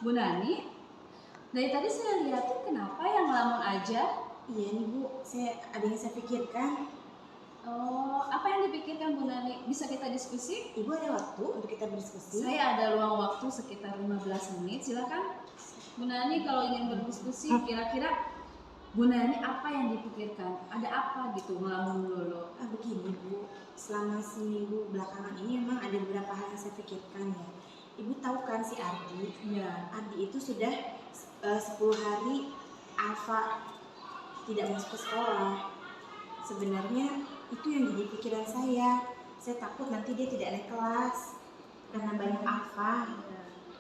Bu Nani, dari tadi saya lihatin kenapa yang ngelamun aja? Iya nih Bu, ada yang saya pikirkan. Oh, apa yang dipikirkan Bu Nani? Bisa kita diskusi? Ibu ada waktu untuk kita berdiskusi? Saya ada ruang waktu sekitar 15 menit, silakan. Bu Nani kalau ingin berdiskusi, kira-kira Bu Nani apa yang dipikirkan? Ada apa gitu ngelamun dulu? Begini Bu, selama seminggu belakangan ini memang ada beberapa hal yang saya pikirkan ya. Ibu tahu kan si Ardi? Iya. Ardi itu sudah 10 hari Alfa tidak masuk ke sekolah. Sebenarnya itu yang jadi pikiran saya. Saya takut nanti dia tidak naik kelas karena banyak Alfa.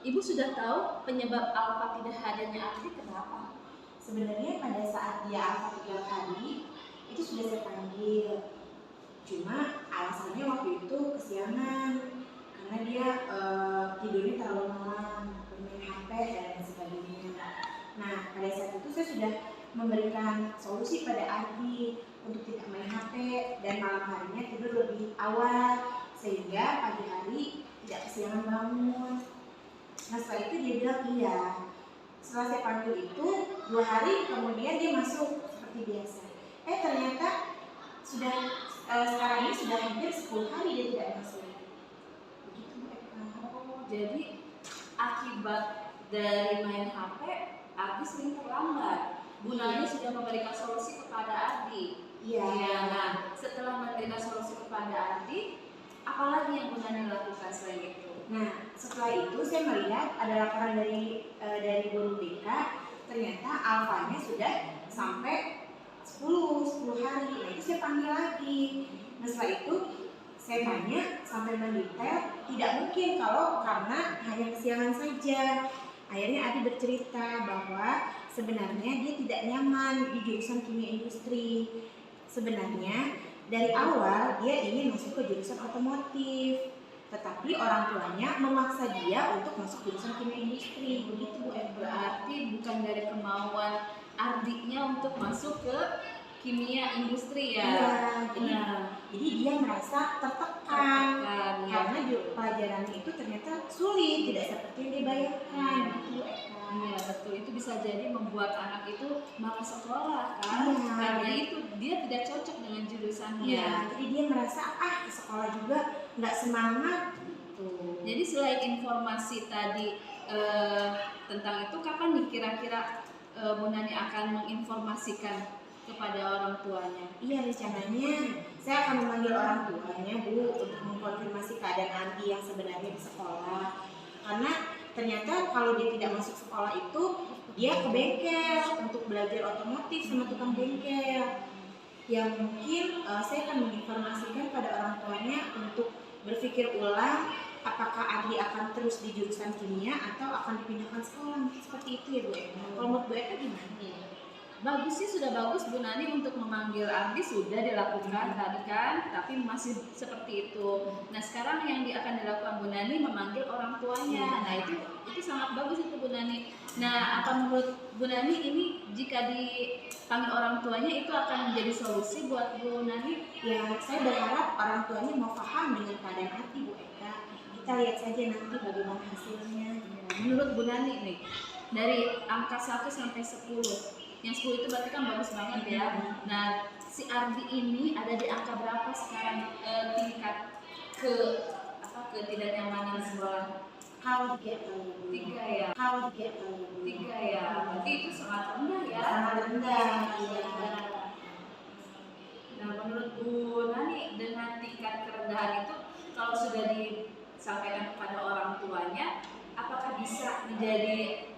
Ibu sudah tahu penyebab Alfa tidak hadirnya Ardi kenapa? Sebenarnya pada saat dia Alfa 3 kali itu sudah saya panggil. Cuma alasannya waktu itu kesiangan karena dia tidurnya terlalu malam, bermain HP dan lain sebagainya. Nah pada saat itu saya sudah memberikan solusi pada Ardi untuk tidak main HP dan malam harinya tidur lebih awal sehingga pagi hari tidak kesiangan bangun. Nah setelah itu dia bilang iya. Setelah saya panggil itu 2 hari kemudian dia masuk seperti biasa. Ternyata sudah sekarang ini sudah hampir 10 hari dia tidak masuk. Begitu Bu Eka. Oh, jadi akibat dari main HP, Ardi sering terlambat. Bu Nani sudah memberikan solusi kepada Ardi. Iya. Ya, nah setelah memberikan solusi kepada Ardi, apalagi yang Bu Nani lakukan selain itu? Nah, setelah itu saya melihat ada laporan dari guru BK, ternyata alfanya sudah sampai 10 hari. Nah, itu saya panggil lagi. Nah, setelah itu saya tanya sampai mendetail, tidak mungkin kalau karena hanya kesiangan saja. Akhirnya Adi bercerita bahwa sebenarnya dia tidak nyaman di jurusan kimia industri. Sebenarnya dari awal dia ingin masuk ke jurusan otomotif, tetapi orang tuanya memaksa dia untuk masuk jurusan kimia industri. Begitu Bu Eka. Berarti bukan dari kemauan Ardinya untuk masuk ke kimia industri ya? Iya, jadi dia merasa tertekan karena pelajarannya itu ternyata sulit, tidak seperti yang dia bayangkan. Gitu Bu Eka. Iya betul, itu bisa jadi membuat anak itu malas sekolah kan? Iya. Karena itu dia tidak cocok dengan jurusannya. Iya, jadi dia merasa ke sekolah juga nggak semangat. Jadi selain informasi tadi tentang itu, kapan nih kira-kira Bu Nani akan menginformasikan kepada orang tuanya? Iya, rencananya saya akan memanggil orang tuanya Bu untuk mengkonfirmasi keadaan Ardi yang sebenarnya di sekolah. Karena ternyata kalau dia tidak masuk sekolah itu dia ke bengkel untuk belajar otomotif sama tukang bengkel. Yang mungkin saya akan menginformasikan pada orang tuanya untuk berpikir ulang apakah Ardi akan terus di jurusan kimia atau akan dipindahkan sekolah. Seperti itu ya Bu Eka. Kalau menurut Bu Eka gimana? Bagus sih, sudah bagus Bu Nani untuk memanggil Ardi sudah dilakukan tadi kan, tapi masih seperti itu. Nah sekarang yang akan dilakukan Bu Nani memanggil orang tuanya. Nah itu sangat bagus itu Bu Nani. Nah apa menurut Bu Nani ini jika dipanggil orang tuanya itu akan menjadi solusi buat Bu Nani? Ya saya berharap orang tuanya mau paham dengan keadaan Ardi Bu Eka. Kita lihat saja nanti bagaimana hasilnya. Menurut Bu Nani nih, dari angka 1 sampai 10, yang 10 itu berarti kan bagus banget ya. Nah, si Ardi ini ada di angka berapa sekarang tingkat ketidaknyamanan sekolah? Kalau 3 ya. Kalau 3 ya. Berarti itu sangat rendah ya. Sangat rendah. Iya. Nah, menurut Bu Nani dengan tingkat kerendahan itu kalau sudah disampaikan kepada orang tuanya, apakah bisa menjadi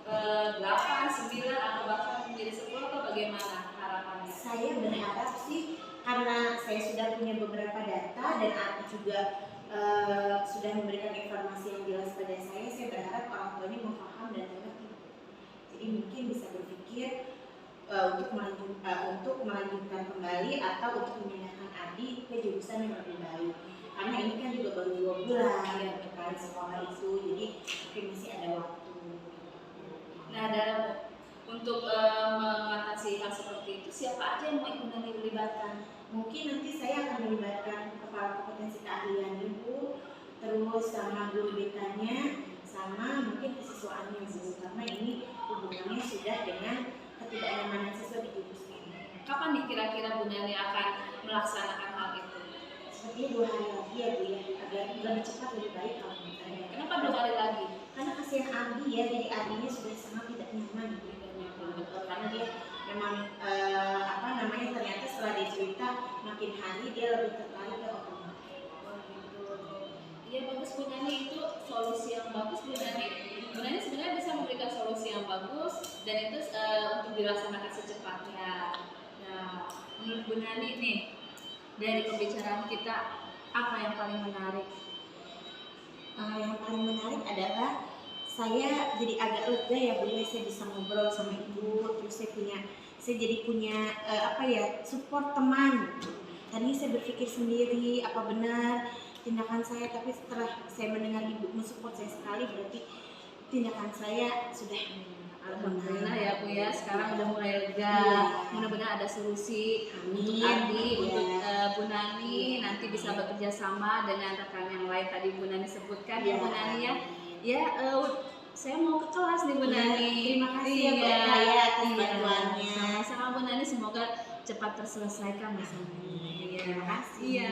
8, 9 atau bahkan menjadi 10 atau bagaimana harapannya? Saya berharap sih karena saya sudah punya beberapa data dan Ardi juga sudah memberikan informasi yang jelas pada saya berharap orang tuanya memaham dan mengerti. Jadi mungkin bisa berpikir untuk melanjutkan kembali atau untuk memindahkan Ardi ke jurusan yang lebih baik. Karena ini kan juga baru 2 bulan untuk sekolah itu, jadi mungkin masih ada waktu. Nah, untuk mengatasi hal seperti itu, siapa aja yang mau Ibu Nani libatkan? Mungkin nanti saya akan melibatkan kepala kompetensi keahlian Ibu, terus sama guru BK-nya, sama mungkin kesiswaannya Bu, karena ini hubungannya sudah dengan ketidaknyamanan siswa di kampus ini. Kapan nih kira-kira Bu Nani akan melaksanakan hal itu? Sepertinya 2 hari lagi ya Bu ya, agar lebih cepat lebih baik kalau menurut saya. Kenapa 2 hari lagi? Karena kasihan Ardi ya, jadi Ardinya sudah sangat tidak nyaman gitu karena dia memang apa namanya, ternyata setelah dia cerita makin hari dia lebih tertarik ke otomotif. Oh gitu. Iya bagus Bu Nani, itu solusi yang bagus Bu Nani. Bu Nani sebenarnya bisa memberikan solusi yang bagus dan itu untuk dilaksanakan secepatnya. Nah, menurut Bu Nani nih, dari pembicaraan kita apa yang paling menarik? Yang paling menarik adalah saya jadi agak lega ya Bu, saya bisa ngobrol sama Ibu, terus saya jadi punya apa ya, support teman. Tadi saya berpikir sendiri apa benar tindakan saya, tapi setelah saya mendengar Ibu mensupport saya sekali, berarti tindakan saya sudah Alhamdulillah ya Bu ya, sekarang udah mulai lega. Mudah-mudahan ada solusi untuk Amin. Adi, Ya. untuk Bu Nani nanti bisa bekerja sama dengan rekan yang lain tadi Bu Nani sebutkan ya Bu Nani ya. Ya, saya mau ke kelas nih Bu Nani. Terima kasih ya Bu ya atas bantuannya. Sama-sama Bu Nani, semoga cepat terselesaikan masalahnya. Terima kasih. Iya.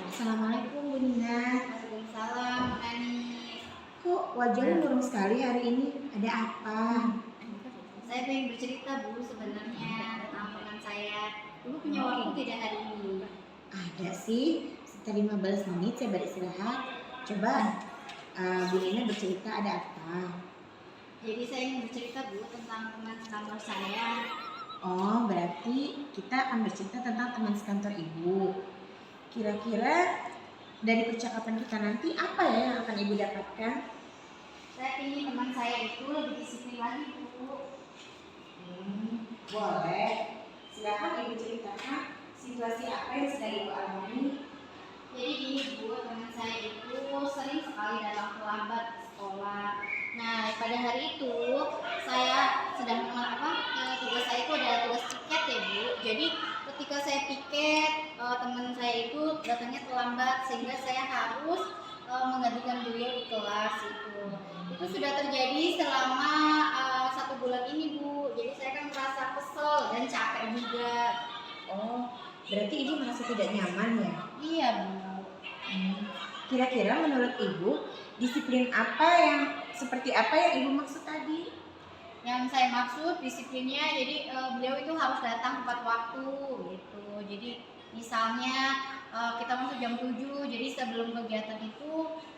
Assalamualaikum Bu Nina. Waalaikumsalam, Bu Nani. Kok wajahnya murung sekali hari ini? Ada apa? Saya pengen bercerita Bu sebenarnya tentang teman saya. Dulu punya waktu tidak hari ini. Ada sih, sekitar 15 menit saya beristirahat. Coba Bu Nina bercerita, ada apa? Jadi saya ingin bercerita Bu tentang teman kantor saya. Oh, berarti kita akan bercerita tentang teman sekantor Ibu. Kira-kira dari percakapan kita nanti apa ya yang akan Ibu dapatkan? Saya ingin teman saya itu lebih disiplin lagi Bu. Boleh. Silakan Ibu ceritakan situasi apa yang sedang Ibu alami. Jadi gini Bu, teman saya itu sering sekali datang terlambat ke sekolah. Nah pada hari itu saya sedang tugas saya itu ada tugas piket ya Bu. Jadi ketika saya piket teman saya itu datangnya terlambat sehingga saya harus menggantikan beliau di kelas itu. Itu sudah terjadi selama 1 bulan ini Bu. Jadi saya kan merasa kesel dan capek juga. Oh, berarti Ibu merasa tidak nyaman ya? Iya Bu. Kira-kira menurut Ibu, disiplin seperti apa yang Ibu maksud tadi? Yang saya maksud disiplinnya, jadi beliau itu harus datang tepat waktu gitu. Jadi misalnya kita masuk jam 7, jadi sebelum kegiatan itu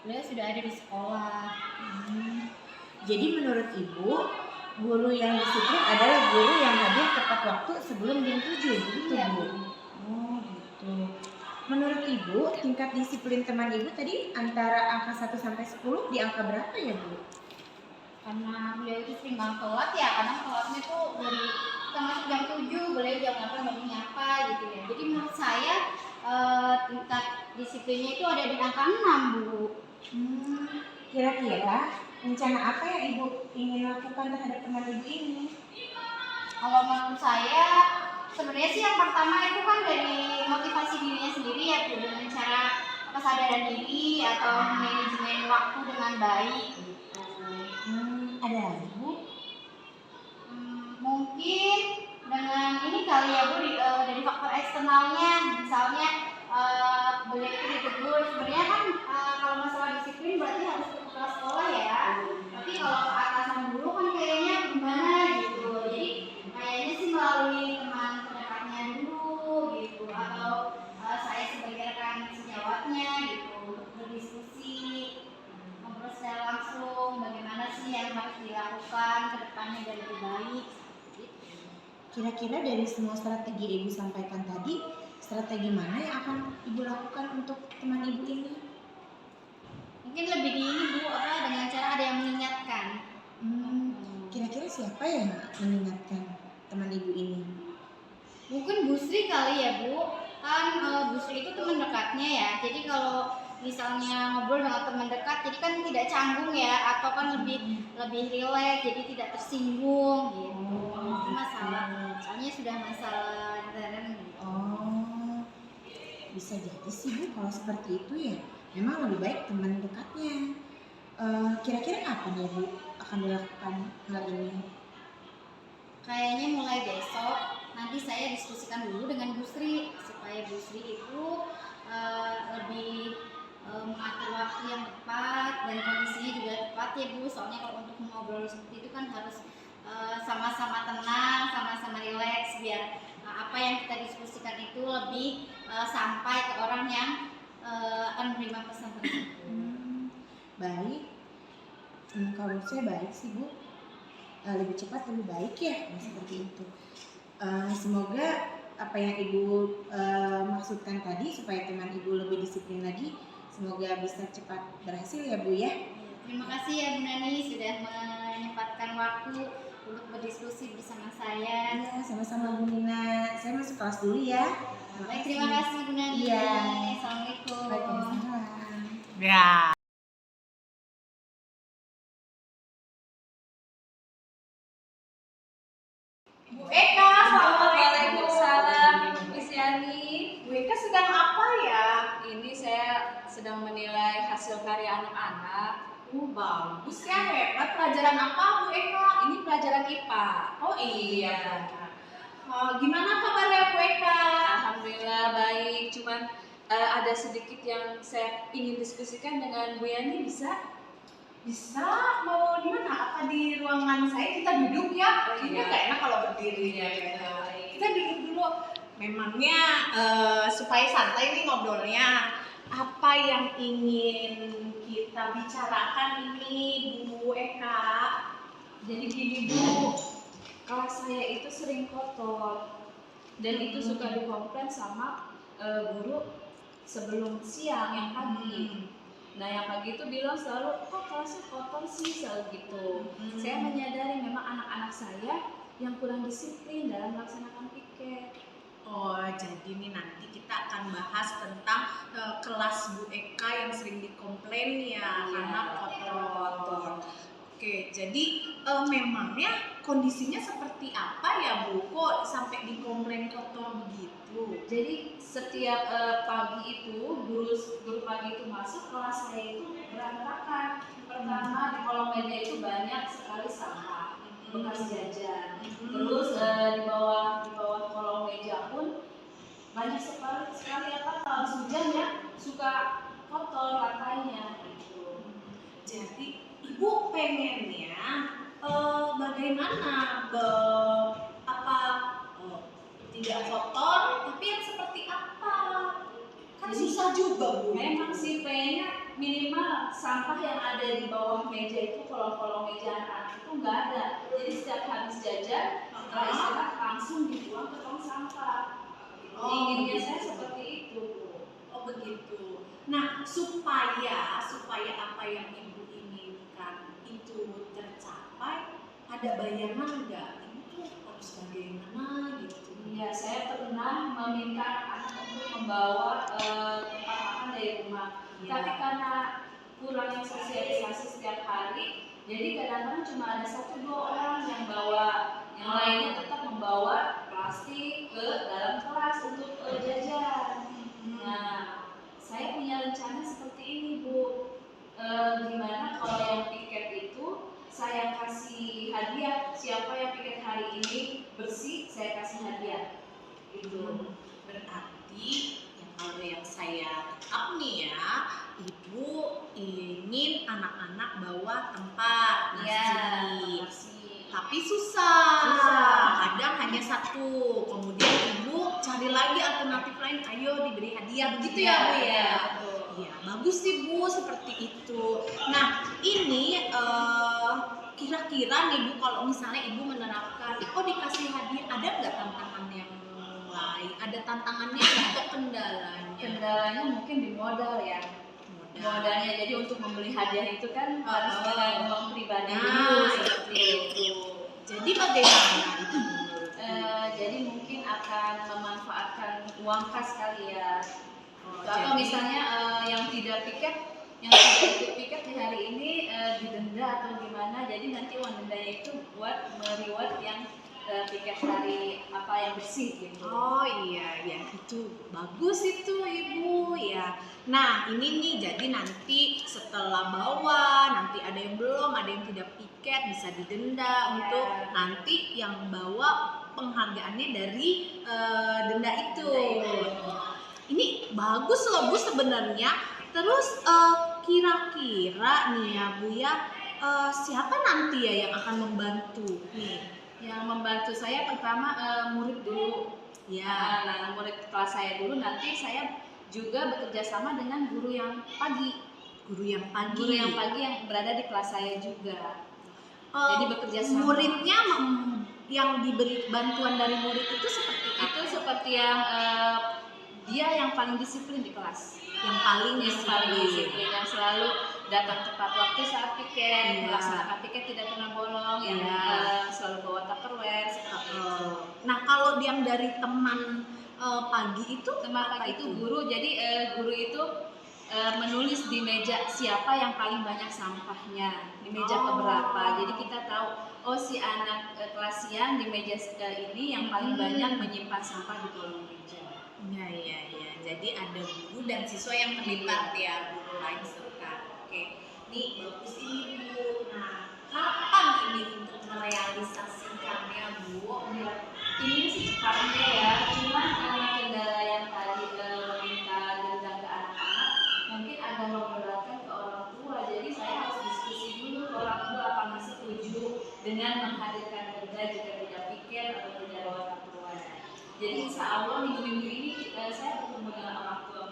beliau sudah ada di sekolah. Jadi menurut Ibu, guru yang disiplin adalah guru yang hadir tepat waktu sebelum jam 7, begitu Iya, Bu? Oh gitu. Menurut Ibu, tingkat disiplin teman Ibu tadi antara angka 1 sampai 10 di angka berapa ya Bu? Karena beliau itu sering banget telat ya, karena telatnya tuh dari kita masuk jam 7, beliau jam 8 baru nyapa gitu ya. Jadi menurut saya tingkat disiplinnya itu ada di angka 6 Bu. Kira-kira rencana apa yang Ibu ingin lakukan terhadap teman Ibu ini? Kalau menurut saya sebenarnya sih yang pertama itu kan dari motivasi dirinya sendiri ya Bu, dengan cara kesadaran diri atau manajemen waktu dengan baik gitu. Ada lagi Bu? Mungkin dengan ini kali ya Bu, dari faktor eksternalnya, misalnya beliau itu ditegur. Sebenarnya kan kalau masalah disiplin berarti harus ke kepala sekolah ya. Tapi kalau ke atasan dulu kan kayaknya gimana gitu. Jadi kayaknya sih melalui teman terdekatnya dulu gitu, atau saya sebagai rekan sejawatnya gitu, untuk berdiskusi, ngobrol secara langsung bagaimana sih yang harus dilakukan ke depannya dan lebih baik gitu. Kira-kira dari semua strategi Ibu sampaikan tadi, strategi mana yang akan Ibu lakukan untuk teman Ibu ini? Mungkin lebih di ini Bu, dengan cara ada yang mengingatkan. Kira-kira siapa yang mengingatkan teman Ibu ini? Mungkin Bu Sri kali ya Bu, kan Bu Sri itu teman dekatnya ya. Jadi kalau misalnya ngobrol dengan teman dekat, jadi kan tidak canggung ya, atau kan lebih rileks, jadi tidak tersinggung gitu. itu masalah, soalnya sudah masalah intern. Oh, bisa jadi sih Bu kalau seperti itu ya. Memang lebih baik teman dekatnya. Kira-kira kapan ya Bu akan dilakukan hal ini? Kayaknya mulai besok nanti saya diskusikan dulu dengan Bu Sri supaya Bu Sri itu lebih mengatur waktu yang tepat dan kondisinya juga tepat ya Bu. Soalnya kalau untuk ngobrol seperti itu kan harus sama-sama tenang, sama-sama rileks biar apa yang kita diskusikan itu lebih sampai ke orang yang akan menerima pesan tersebut. Baik. Kalau menurut saya baik sih Bu. Lebih cepat lebih baik ya, seperti itu. Semoga apa yang Ibu maksudkan tadi supaya teman Ibu lebih disiplin lagi, semoga bisa cepat berhasil ya Bu ya. Terima kasih ya Bu Nani sudah menyempatkan waktu untuk berdiskusi bersama saya. Ya, sama-sama Bu Nina. Saya masuk kelas dulu ya. Baik, terima kasih Bu Nani. Iya. Assalamualaikum. Waalaikumsalam. Ya. Bu Eka, Waalaikumsalam, Ibu Kristiani. Bu Eka sedang apa ya? Ini saya sedang menilai hasil karya anak-anak. Bagus ya, hebat. Pelajaran apa Bu Eka? Ini pelajaran IPA. Oh iya. Gimana kabarnya Bu Eka? Alhamdulillah baik. Cuman ada sedikit yang saya ingin diskusikan dengan Bu Yani, bisa? Bisa, mau di mana? Apa di ruangan saya? Kita duduk ya. Oh, Ini iya. nggak enak kalau berdiri ya. Kita duduk dulu. Memangnya supaya santai nih ngobrolnya. Apa yang ingin kita bicarakan ini Bu Eka? Jadi gini Bu, kelas saya itu sering kotor dan itu suka dikomplain sama guru sebelum siang yang pagi. Nah yang pagi itu bilang selalu, kok kelasnya kotor sih, selalu gitu. Saya menyadari memang anak-anak saya yang kurang disiplin dalam melaksanakan piket. Oh, jadi nih nanti kita akan bahas tentang kelas Bu Eka yang sering dikomplain ya Iya, karena kotor. Oke, jadi memangnya kondisinya seperti apa ya Bu? Kok sampai dikomplain kotor begitu? Jadi setiap pagi itu guru pagi itu masuk, kelas saya itu berantakan. Pertama di kolong meja itu banyak sekali sampah bekas jajan. Terus di bawah kolong meja pun banyak sekali apa kalau hujan ya suka kotor lantainya gitu. Jadi Ibu pengennya bagaimana tidak kotor tapi yang seperti apa? Kan Jadi, susah juga Bu. Memang sih pengennya minimal sampah yang ada di bawah meja itu, kolong-kolong meja anak itu nggak ada. Jadi setiap habis jajan setelah istirahat langsung dibuang ke tong sampah. Inginnya saya seperti itu Bu. Oh begitu. Nah supaya apa yang Ibu inginkan itu tercapai, ada bayangan nggak? Ibu tuh harus bagaimana gitu? Ya, saya pernah meminta anak-anak untuk membawa tempat makan dari rumah. Iya. Tapi karena kurangnya sosialisasi setiap hari, jadi kadang-kadang cuma ada 1-2 orang yang bawa, yang lainnya tetap membawa plastik ke dalam kelas untuk jajan. Nah, saya punya rencana seperti ini Bu. Gimana kalau yang piket itu saya kasih hadiah, siapa yang piket hari ini bersih saya kasih hadiah itu. Berarti kalau yang saya tangkap nih ya, Ibu ingin anak-anak bawa tempat nasi. Tapi susah. Kadang hanya satu. Kemudian Ibu cari lagi alternatif lain. Ayo diberi hadiah. Begitu ya Bu ya? Iya, bagus sih Bu seperti itu. Nah, ini kira-kira nih Bu, kalau misalnya Ibu menerapkan, kok dikasih hadiah, ada nggak tantangan yang lain? Ada tantangannya atau kendalanya? Kendalanya mungkin di modal ya. Modalnya, jadi untuk membeli hadiah itu kan harus dengan uang pribadi dulu seperti itu. Jadi bagaimana itu menurut Jadi mungkin akan memanfaatkan uang kas kali ya. Atau jadi- misalnya yang tidak ikut piket di hari ini didenda atau gimana, jadi nanti uang dendanya itu buat mereward yang piket hari apa yang bersih gitu. Oh iya, ya itu bagus itu Ibu ya. Nah ini nih jadi nanti setelah bawa, nanti ada yang belum, ada yang tidak piket bisa didenda untuk nanti yang bawa penghargaannya dari denda itu. Ini bagus loh Bu sebenarnya. Terus kira-kira nih ya Bu ya, siapa nanti ya yang akan membantu nih? Yang membantu saya pertama murid dulu. Ya. Nah, murid kelas saya dulu, nanti saya juga bekerja sama dengan guru yang pagi. Guru yang pagi. Guru yang pagi yang berada di kelas saya juga. Jadi bekerja sama. Muridnya yang diberi bantuan dari murid itu seperti apa? Itu seperti yang dia yang paling disiplin di kelas. Yang paling disiplin, yang selalu datang tepat waktu saat piket, melaksanakan piket tidak pernah bolong, yang selalu bawa tupperware seperti itu. Nah kalau yang dari teman pagi itu, teman pagi itu guru, jadi guru itu menulis di meja siapa yang paling banyak sampahnya, di meja keberapa. Jadi kita tahu, oh si anak kelas siang di meja ini yang paling banyak menyimpan sampah di kolong meja. Iya. Jadi ada guru dan siswa yang terlibat ya, guru lain serta. Oke, nih bagus ini Bu. Nah, kapan ini untuk merealisasikannya Bu? Ini sih cepatnya ya, cuma karena kendala yang tadi meminta denda ke anak-anak, mungkin agak memberatkan ke orang tua. Jadi saya harus diskusi dulu ke orang tua apakah setuju dengan menghadirkan denda jika tidak pikir atau tidak lewat aturan. Jadi insya Allah minggu-minggu ini saya bertemu dengan orang tua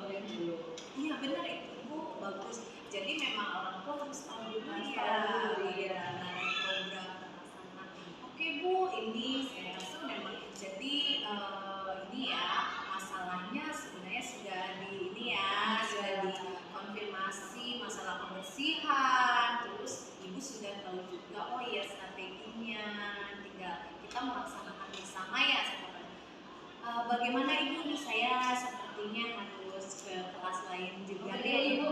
murid. Dulu. Iya benar itu Bu, bagus. Jadi memang orang tua harus tahu dulu ya. Program terlaksana. Oke Bu, ini saya rasa memang jadi ini ya masalahnya sebenarnya sudah sudah dikonfirmasi masalah kebersihan. Terus Ibu sudah tahu juga oh iya strateginya. Tinggal kita melaksanakan bersama ya. Bagaimana Ibu nih saya sepertinya harus ke kelas lain juga. Oke Ibu,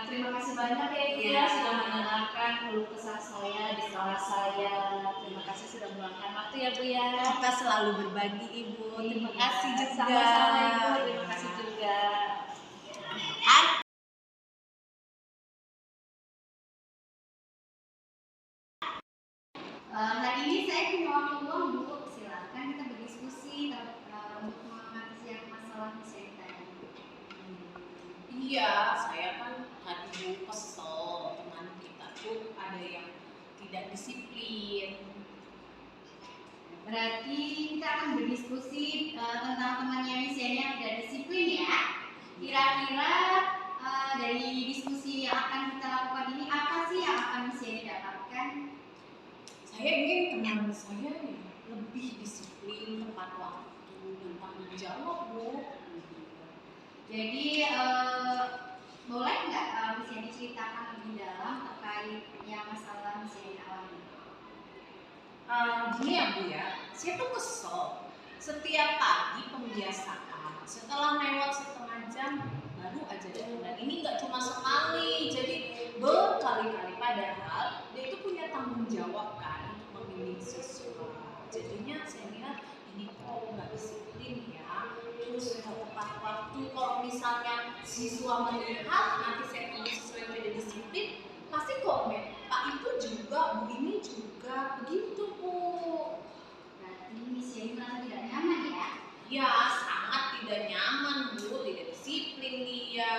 terima kasih banyak ya Ibu ya sudah mendengarkan keluh kesah saya di kelas saya. Terima kasih sudah meluangkan waktu ya Bu ya. Kita selalu berbagi Ibu. Terima kasih juga. Sama-sama Ibu, terima kasih juga. Hari ini saya punya waktu luang Bu, silakan kita berdiskusi untuk mengatasi masalah mesin tadi. Iya, saya kan tadi kesel teman kita tuh ada yang tidak disiplin. Berarti kita akan berdiskusi tentang temannya Miss Yani yang tidak disiplin ya. Kira-kira dari diskusi yang akan kita lakukan ini apa sih yang akan Miss Yani dapatkan? Saya ingin teman saya ya lebih disiplin, tepat waktu, dan tanggung jawab Bu. Jadi boleh nggak Miss Yani ceritakan lebih dalam terkait yang masalah Miss Yani alami? Gini ya Bu ya, saya tuh kesel setiap pagi pembiasaan setelah lewat setengah jam baru aja datang, dan ini nggak cuma sekali, jadi berkali-kali, padahal dia itu punya tanggung jawab kan untuk membimbing siswa. Jadinya saya lihat ini kok nggak disiplin ya, terus nggak tepat waktu. Kalau misalnya siswa melihat nanti saya punya siswa yang tidak disiplin, pasti komen, Pak itu juga, Bu ini juga, begitu Bu. Berarti Miss Yani merasa tidak nyaman ya? Ya sangat tidak nyaman Bu, tidak disiplin dia.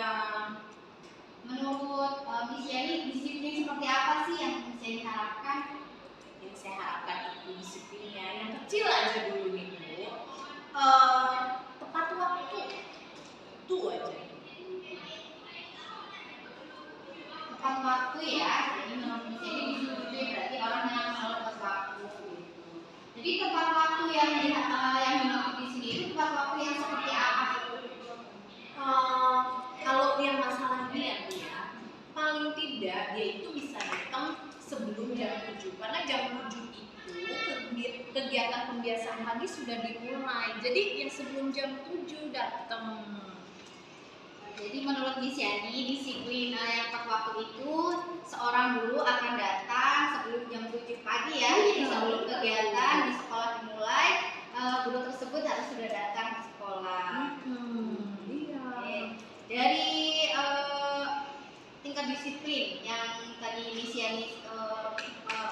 Menurut Miss Yani, disiplin seperti apa sih yang Miss Yani harapkan? Yang saya harapkan itu disiplinnya yang kecil aja dulu nih Bu. Tepat waktu itu aja. Tepat waktu ya. Jadi menurut Miss Yani disiplin berarti orang yang selalu tepat waktu. Jadi tepat waktu yang dimaksud di sini itu tepat waktu yang seperti apa? Kalau yang masalah dia paling tidak dia itu bisa datang sebelum jam 7, karena jam 7 itu kegiatan pembiasaan pagi sudah dimulai, jadi yang sebelum jam 7 datang. Jadi menurut Miss Yani, disiplin yang tepat waktu itu seorang guru akan datang sebelum jam 7 pagi ya. Jadi sebelum kegiatan di sekolah dimulai, guru tersebut harus sudah datang ke sekolah. Iya. Oke. Dari tingkat disiplin yang tadi Miss Yani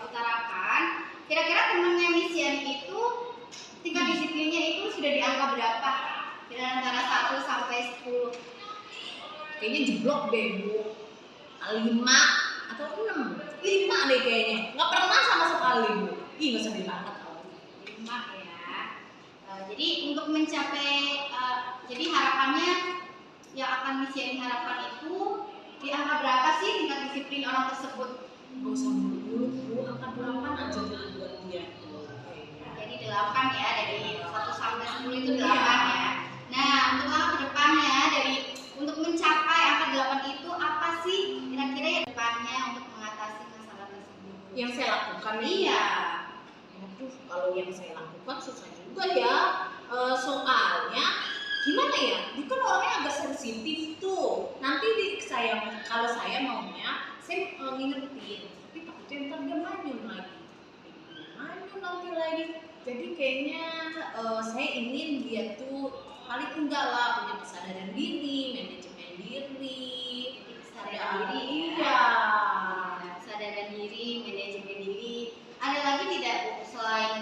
utarakan, kira-kira temannya Miss Yani itu tingkat disiplinnya itu sudah di angka berapa? Antara 1 sampai 10. Kayaknya jeblok deh Bu, 5 atau 6, 5 deh kayaknya, nggak pernah sama sekali Bu. Ih nggak sedih banget tau. 5 ya. Jadi untuk mencapai, jadi harapannya yang akan Miss Yani harapkan itu di angka berapa sih tingkat disiplin orang tersebut? Gak usah buru-buru Bu, angka 8 aja dulu buat dia. Jadi 8 ya, dari 1 sampai 10 itu 8 ya. Nah, untuk langkah ke depannya untuk mencapai angka 8 itu apa sih kira-kira yang depannya untuk mengatasi masalah tersebut? Yang saya lakukan Iya. Aduh, kalau yang saya lakukan susah juga ya. Soalnya gimana ya? Dia kan orangnya agak sensitif tuh. Nanti kalau saya maunya saya ngingetin, tapi takutnya ntar dia manyun lagi. Manyun nanti lagi. Jadi kayaknya saya ingin dia tuh paling enggak lah punya kesadaran diri, manajemen diri. Kesadaran diri ya. Iya. Kesadaran diri, manajemen diri. Ada lagi tidak Bu selain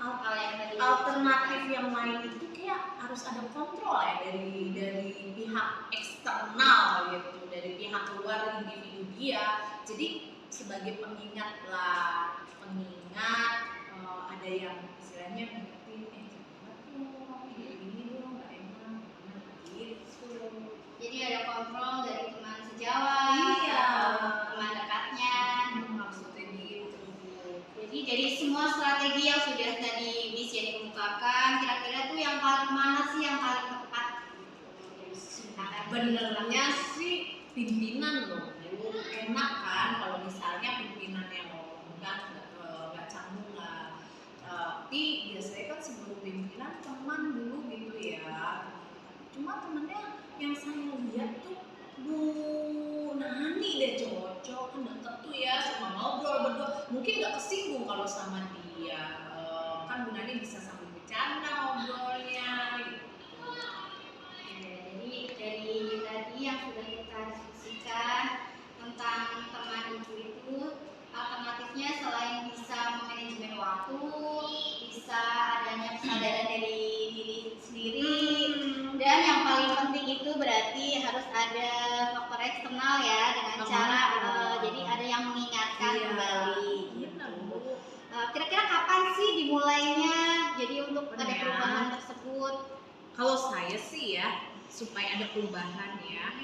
hal yang tadi? Alternatif yang lain itu kayak harus ada kontrol ya dari pihak eksternal gitu, dari pihak luar individu dia. Jadi sebagai pengingat ada yang istilahnya ngingetin jangan dong, ini dong nggak enak gitu. Jadi ada kontrol dari teman sejawat, Iya. teman dekatnya. Maksudnya gitu. Jadi dari semua strategi yang sudah tadi Miss Yani kemukakan, kira-kira tuh yang paling mana sih yang paling tepat? Benernya sih pimpinan loh Bu, enak kan kalau misalnya pimpinannya ngomong kan nggak canggung lah. Tapi biasanya kan sebelum pimpinan teman dulu gitu ya. Cuma temennya yang saya lihat tuh Bu Nani deh cocok, kan deket tuh ya, sama ngobrol berdua. Mungkin nggak kesinggung kalau sama dia. Kan Bu Nani bisa sambil bercanda ngobrolnya gitu. Jadi dari tadi yang sudah kita diskusikan tentang teman ibu itu, alternatifnya selain bisa memanajemen waktu, bisa adanya kesadaran dari diri sendiri, dan yang paling penting itu berarti harus ada faktor eksternal ya, dengan cara jadi ada yang mengingatkan Iya. kembali. Benar, Bu. Kira-kira kapan sih dimulainya? Jadi untuk ada Benar. perubahan tersebut. Kalau saya sih ya, supaya ada perubahan ya,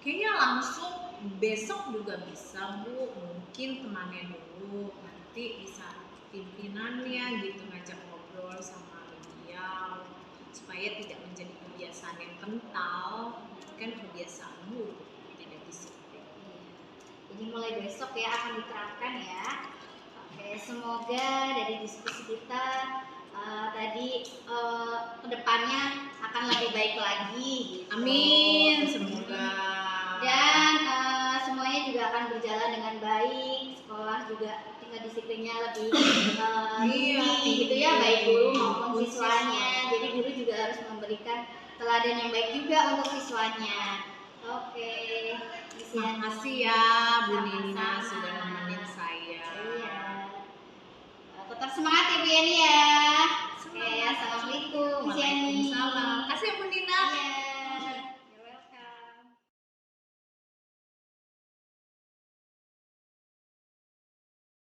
kayaknya langsung besok juga bisa Bu. Mungkin temannya dulu, nanti bisa pimpinannya gitu ngajak ngobrol sama beliau, supaya tidak menjadi kebiasaan yang kental, kan kebiasaan Bu, tidak disiplin. Jadi mulai besok ya akan diterapkan ya. Oke, semoga dari diskusi kita tadi kedepannya akan lebih baik lagi. Gitu. Amin, semoga. Dan semuanya juga akan berjalan dengan baik. Sekolah juga tingkat disiplinnya lebih tinggi gitu ya, baik guru maupun siswanya. Jadi guru juga harus memberikan teladan yang baik juga untuk siswanya. Oke, Terima kasih ya Bu Nina sudah nemenin saya. Iya. Tetap semangat ya Bu Yani ya.